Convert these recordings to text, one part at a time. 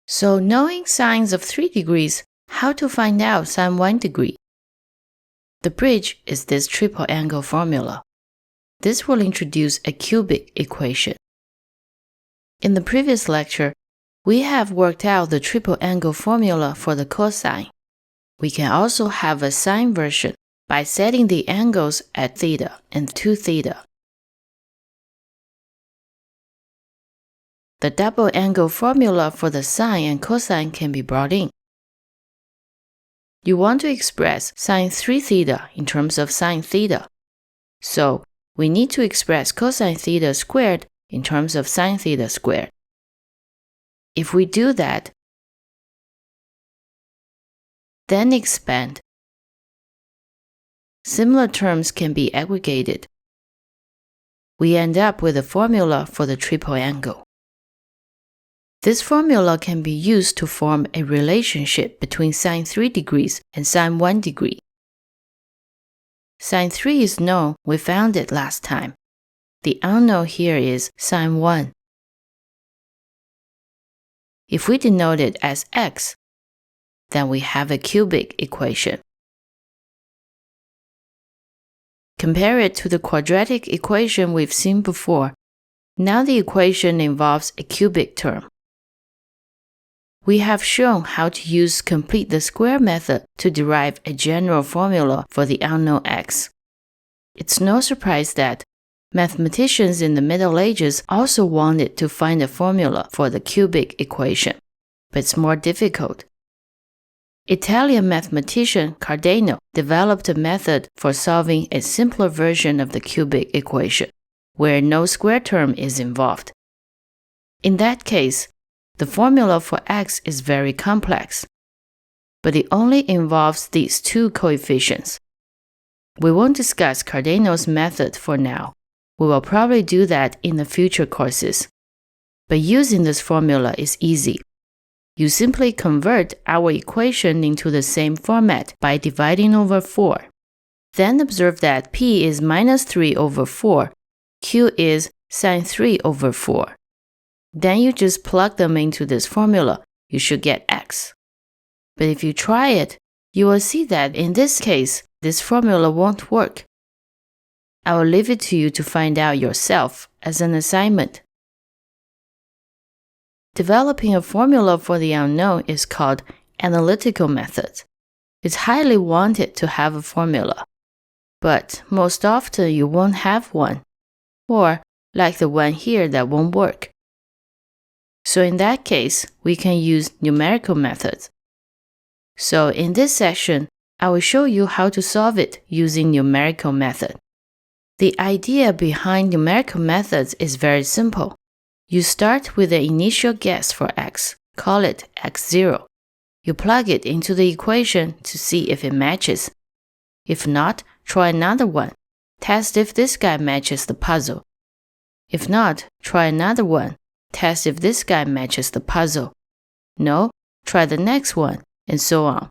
So knowing sines of 3 degrees, how to find out sine 1 degree? The bridge is this triple angle formula. This will introduce a cubic equation. In the previous lecture, we have worked out the triple angle formula for the cosine. We can also have a sine version by setting the angles at theta and 2 theta. The double angle formula for the sine and cosine can be brought in. You want to express sine 3 theta in terms of sine theta. So, we need to express cosine theta squared in terms of sine theta squared. If we do that, then expand, similar terms can be aggregated. We end up with a formula for the triple angle. This formula can be used to form a relationship between sine 3 degrees and sine 1 degree. Sine 3 is known, we found it last time. The unknown here is sine 1. If we denote it as x, then we have a cubic equation. Compare it to the quadratic equation we've seen before. Now the equation involves a cubic term. We have shown how to use complete the square method to derive a general formula for the unknown x. It's no surprise that mathematicians in the Middle Ages also wanted to find a formula for the cubic equation, but it's more difficult. Italian mathematician Cardano developed a method for solving a simpler version of the cubic equation, where no square term is involved. In that case, the formula for x is very complex, but it only involves these two coefficients. We won't discuss Cardano's method for now. We will probably do that in the future courses. But using this formula is easy. You simply convert our equation into the same format by dividing over 4. Then observe that p is minus 3 over 4, q is sine 3 over 4. Then you just plug them into this formula, you should get x. But if you try it, you will see that in this case, this formula won't work. I will leave it to you to find out yourself as an assignment. Developing a formula for the unknown is called analytical method. It's highly wanted to have a formula, but most often you won't have one, or like the one here that won't work. So in that case, we can use numerical methods. So in this section, I will show you how to solve it using numerical method. The idea behind numerical methods is very simple. You start with the initial guess for x, call it x0. You plug it into the equation to see if it matches. If not, try another one. Test if this guy matches the puzzle. If not, try another one. Test if this guy matches the puzzle. No, try the next one, and so on,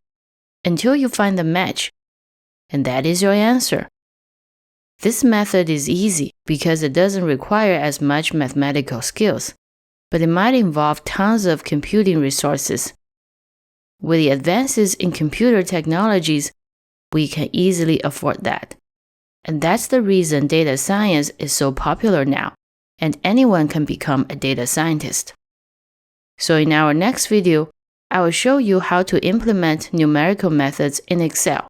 until you find the match. And that is your answer. This method is easy because it doesn't require as much mathematical skills, but it might involve tons of computing resources. With the advances in computer technologies, we can easily afford that. And that's the reason data science is so popular now, and anyone can become a data scientist. So in our next video, I will show you how to implement numerical methods in Excel.